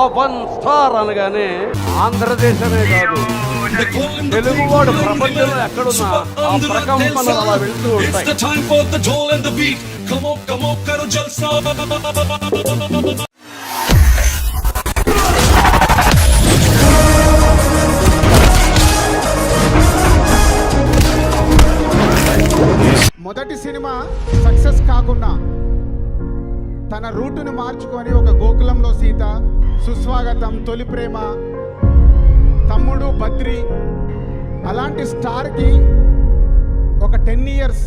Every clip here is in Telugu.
పవన్ స్టార్ అనగానే ఆంధ్రదేశమే కాదు, తెలుగువాడు ప్రపంచంలో ఎక్కడున్నా ఆ ప్రకంపనలు అలా వెళ్తూ ఉంటాయి. మొదటి సినిమా సక్సెస్ కాకుండా తన రూటును మార్చుకొని ఒక గోకులంలో సీత, సుస్వాగతం, తొలి ప్రేమ, తమ్ముడు, బద్రి అలాంటి స్టార్కి ఒక 10 years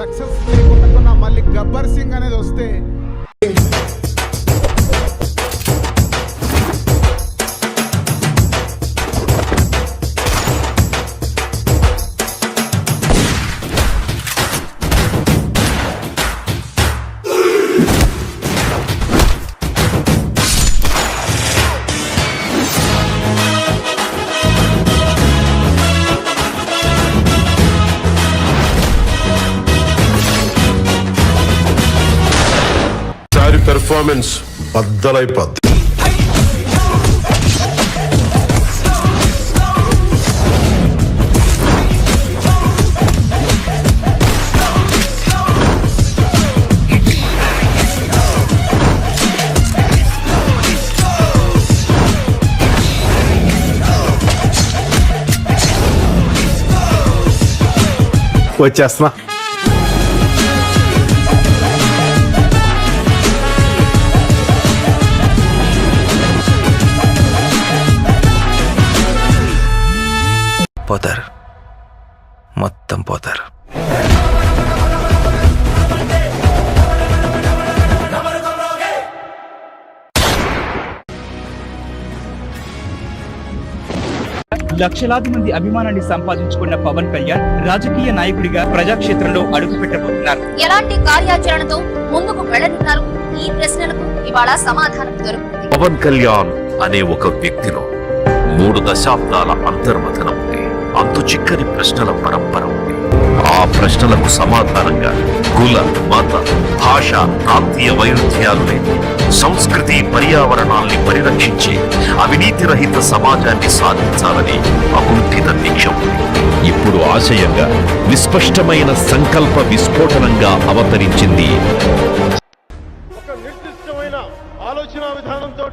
సక్సెస్ లేకుండా మళ్ళీ గబ్బర్ సింగ్ అనేది వస్తే పెర్ఫార్మెన్స్ బద్దలైపోద్ది. వచ్చేస్తున్నా. పోతారు, మొత్తం పోతారు. లక్షలాది మంది అభిమానాన్ని సంపాదించుకున్న పవన్ కళ్యాణ్ రాజకీయ నాయకుడిగా ప్రజాక్షేత్రంలో అడుగు పెట్టబోతున్నారు. ఎలాంటి కార్యాచరణతో ముందుకు వెళ్లనున్నారు? ఈ ప్రశ్నలకు ఇవాళ సమాధానం దొరుకుతుంది. పవన్ కళ్యాణ్ అనే ఒక వ్యక్తిలో 3 దశాబ్దాల అంతర్మథనం ఉంది. అంతు చిక్కని ప్రశ్నల పరంపర ఉంది. ఆ ప్రశ్నలకు సమాధానంగా కుల, మత, భాష, ప్రాంతీయ వైరుధ్యాలు లేని సంస్కృతి, పర్యావరణాల్ని పరిరక్షించి అవినీతి రహిత సమాజాన్ని సాధించాలని అకుంఠిత దీక్ష ఉంది. ఇప్పుడు ఆశయంగా విస్పష్టమైన సంకల్ప విస్ఫోటనంగా అవతరించింది. ఒక నిర్దిష్టమైన ఆలోచన విధానంతో,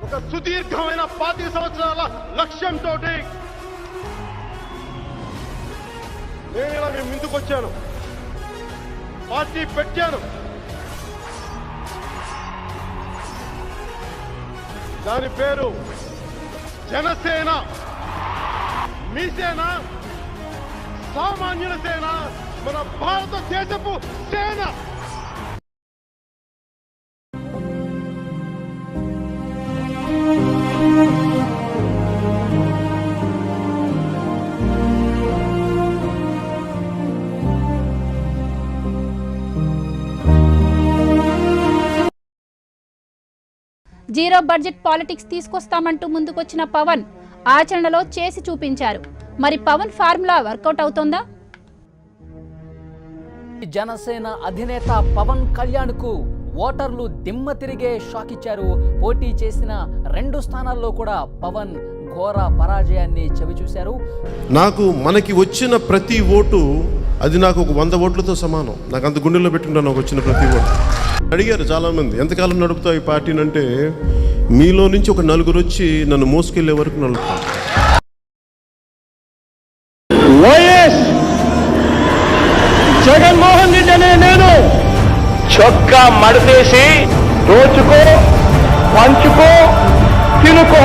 ఒక సుదీర్ఘమైన 25 సంవత్సరాల లక్ష్యంతో నేను ఇలా మీ ముందుకు వచ్చాను, పార్టీ పెట్టాను. దాని పేరు జనసేన. మీ సేన, సామాన్యుల సేన, మన భారతదేశపు సేన. జీరో బడ్జెట్ పాలిటిక్స్ తీసుకొస్తామంటూ ముందుకొచ్చిన పవన్ ఆచరణలో చేసి చూపించారు. మరి పవన్ ఫార్ములా వర్కౌట్ అవుతోందా? జనసేన అధినేత పవన్ కళ్యాణ్ కు ఓటర్లు దిమ్మ తిరిగే షాక్ ఇచ్చారు. పోటీ చేసిన 2 స్థానాల్లో కూడా పవన్ ఘోర పరాజయాన్ని చవిచూశారు. మనకి వచ్చిన ప్రతి ఓటు అది నాకు ఒక 100 ఓట్లతో సమానం. నాకు అంత గుండెల్లో పెట్టుకుంటాను నాకు వచ్చిన ప్రతి ఓటు. అడిగారు చాలామంది, ఎంతకాలం నడుపుతావు ఈ పార్టీని అంటే, మీలో నుంచి ఒక 4 వచ్చి నన్ను మోసుకెళ్లే వరకు నడుపుతాను. వైఎస్ జగన్మోహన్ రెడ్డి అనే నేను చొక్కా మడతేసి దోచుకో, పంచుకో, తినుకో.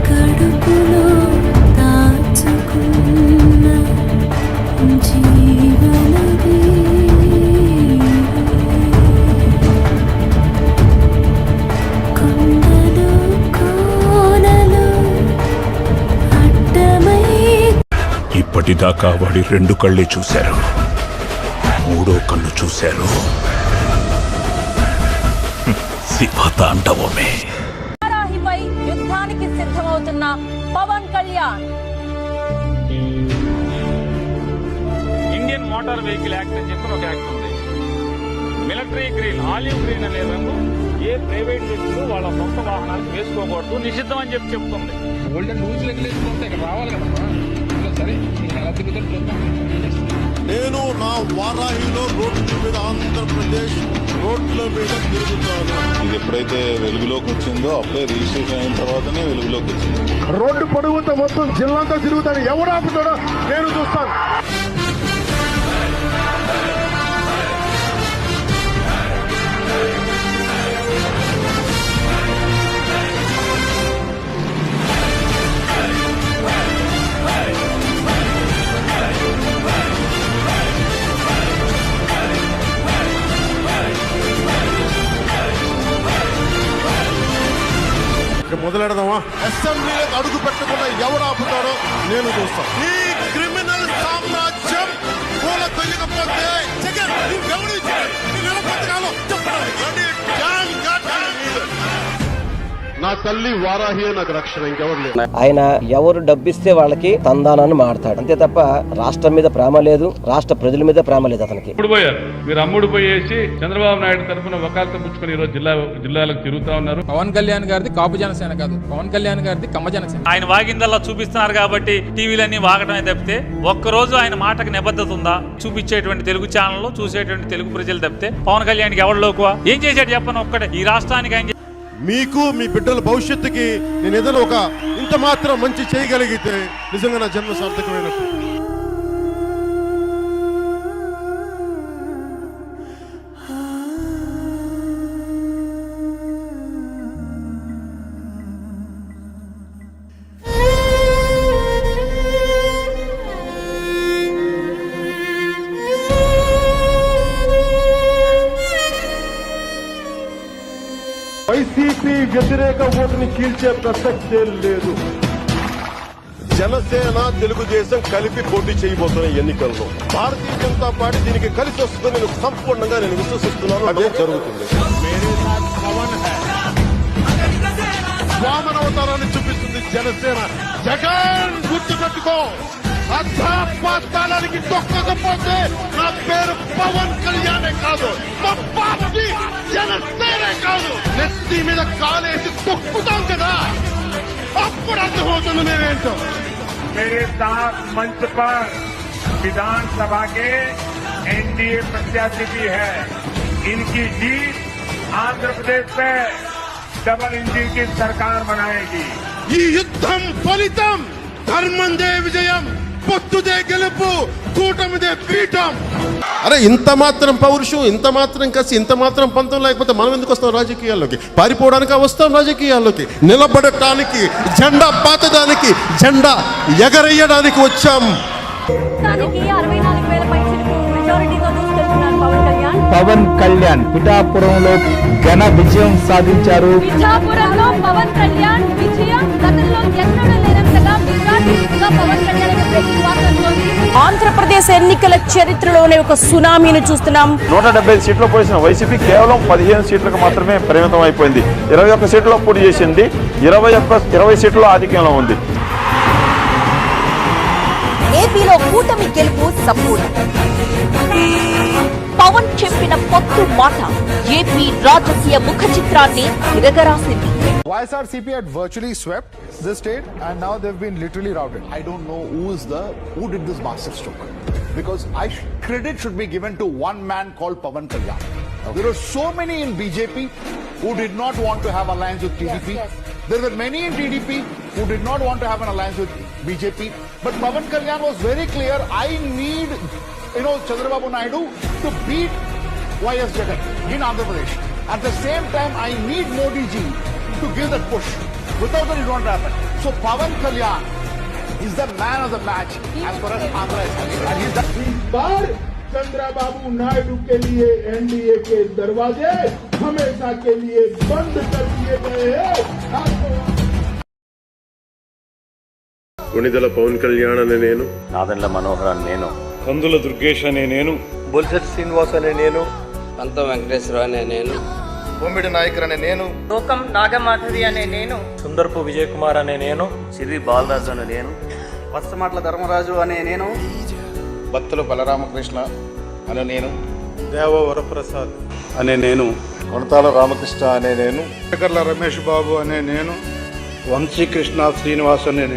కడుపులో దాచుకున్న ఇప్పటిదాకా వాడి 2 కళ్ళే చూశారు, 3వ కన్ను చూశారు. శివతాండవమే. వారాహిపై యుద్ధానికి సిద్ధమవుతున్న Pawan Kalyan. Indian motor vehicle act అని చెప్పి ఒక యాక్ట్ ఉంది. మిలిటరీ గ్రీన్, ఆలివ్ గ్రీన్ అనే రంగు ఏ ప్రైవేట్ వ్యక్తులు వాళ్ళ సొంత వాహనాలకు వేసుకోకూడదు, నిషిద్ధం అని చెప్పి చెప్తుంది. నేను నా వారాహిలో రోడ్ల మీద, ఆంధ్రప్రదేశ్ రోడ్ల మీద తిరుగుతాను. ఇది ఎప్పుడైతే వెలుగులోకి వచ్చిందో అప్పుడే రిజిస్ట్రేషన్ అయిన తర్వాతనే వెలుగులోకి వచ్చింది. రోడ్డు పొడవుతో మొత్తం జిల్లాంతా తిరుగుతాను. ఎవరు ఆపుతాడో నేను చూస్తాను. మొదలెడదామా? అసెంబ్లీలకు అడుగు పెట్టకుండా ఎవరు ఆపుతాడో నేను చూస్తాను. ఈ క్రిమినల్ సామ్రాజ్యం పూల తొయ్యకపోతే జగన్ నా తల్లి వారాహి నాకు రక్షణ, ఇంకెవరు లేదు. ఆయన ఎవరు డబ్బిస్తే వాళ్ళకి తందానాన్ని మాడతాడు అంతే తప్ప రాష్ట్రం మీద ప్రేమ లేదు, రాష్ట్ర ప్రజల మీద ప్రేమ లేదు అతనికి. మీరు అమ్ముడు పోయేసి చంద్రబాబు నాయుడు తరఫున వకాలతో పుచ్చుకొని ఈరోజు జిల్లాలకు తిరుగుతా ఉన్నారు. పవన్ కళ్యాణ్ గారిది కాపు జనసేన కాదు, పవన్ కళ్యాణ్ గారిది కమ్మ జనసేన. ఆయన వాగిందల్లా చూపిస్తున్నారు కాబట్టి టీవీలన్నీ వాగటమే తప్పితే ఒక్కరోజు ఆయన మాటకు నిబద్ధత ఉందా? చూపించేటువంటి తెలుగు ఛానల్లో చూసేటువంటి తెలుగు ప్రజలు తప్పితే పవన్ కళ్యాణ్కి ఎవరు లోకువా? ఏం చేశాడు చెప్పను ఒక్కటే ఈ రాష్ట్రానికి. ఆయన మీకు మీ బిడ్డల భవిష్యత్తుకి నేను ఏదైనా ఒక ఇంత మాత్రం మంచి చేయగలిగితే నిజంగా నా జన్మ సార్థకమైనట్టు. వైసీపీ వ్యతిరేక ఓటుని చీల్చే ప్రసక్తే లేదు. జనసేన, తెలుగుదేశం కలిపి పోటీ చేయబోతున్న ఎన్నికల్లో భారతీయ జనతా పార్టీ దీనికి కలిసి వస్తుందని నేను సంపూర్ణంగా విశ్వసిస్తున్నాను. అదే జరుగుతుంది. వామన అవతారాన్ని చూపిస్తుంది జనసేన. జగన్ గుర్తుపెట్టుకో, అర్థాపాతాళానికి తొక్కకపోతే నా పేరు పవన్ కళ్యాణే కాదు, మా పార్టీ జనసేనే కాదు. నెత్తి మీద కాలేసి తొక్కుతాం కదా, అప్పుడు అర్థమవుతుంది మేమేంటో. मेरे साथ मंच पर विधानसभा के एनडीए प्रत्याशी भी है. इनकी जीत आंध्र प्रदेश में डबल इंजन की सरकार बनाएगी. ఈ యుద్ధం ఫలితం ధర్మందే విజయం, పొత్తుదే గెలుపు, కూటమిదే పీఠం. అరే ఇంత మాత్రం పౌరుషం, ఇంత మాత్రం కసి, ఇంత మాత్రం పంతం లేకపోతే మనం ఎందుకు వస్తాం రాజకీయాల్లోకి? పారిపోవడానికి వస్తాం రాజకీయాల్లోకి. నిలబడటానికి, జెండా పాతడానికి, జెండా ఎగరేయడానికి వచ్చాం. పవన్ కళ్యాణ్ పిఠాపురంలో ఘన విజయం సాధించారు. పిఠాపురంలో పవన్ కళ్యాణ్ విజయం గతంలో ఎన్నడూ లేనంతగా విరాటంగా పవన్ కళ్యాణ్ ఆంధ్రప్రదేశ్ ఎన్నికల చరిత్రలోనే ఒక సునామీని చూస్తున్నాం. 175 సీట్లు పోసిన వైసీపీ కేవలం 15 సీట్లకు మాత్రమే పరిమితం అయిపోయింది. 21 సీట్లలో పోటీ చేసింది, 20 సీట్లలో ఆధిక్యంలో ఉంది. ఏపీలో కూటమి గెలుపు సంపూర్ణం. పవన్ చెప్పిన పొత్తు మాట ఏపీ రాజకీయ ముఖ చిత్రాన్ని తిరగరాసింది. YSRCP had virtually swept the state and now they've been literally routed. I don't know who did this master stroke, because credit should be given to one man called Pawan Kalyan. There were so many in BJP who did not want to have alliance with TDP. There were many in TDP who did not want to have an alliance with BJP. But Pawan Kalyan was very clear, I need Chandrababu Naidu to beat YS Jagan in Andhra Pradesh. At the same time, I need Modi ji to give that push. Without that, it won't happen. So Pawan Kalyan is the man of the match as far as Andhra is concerned. And he's इस बार चंद्रबाबू नायडू के लिए एनडीए के दरवाजे हमेशा के लिए बंद कर दिए गए हैं. కొణిదెల పవన్ కళ్యాణ్ అనే నేను, నాదెండ్ల మనోహర్ అని నేను, కందుల దుర్గేష్ అనే నేను, బొల్సెట్ శ్రీనివాస్ అనే నేను, పంత వెంకటేశ్వర అనే నేను, బొమ్మిడి నాయకర్ అనే నేను, లోకం నాగమాధవి అనే నేను, సుందర్పు విజయ్ కుమార్ అనే నేను, సిరి బాలరాజు అనే నేను, వస్తమాట్ల ధర్మరాజు అనే నేను, బత్తుల బలరామకృష్ణ అనే నేను, దేవ వరప్రసాద్ అనే నేను, కొనతాల రామకృష్ణ అనే నేను, రమేష్ బాబు అనే నేను, వంశీకృష్ణ శ్రీనివాస్ అనే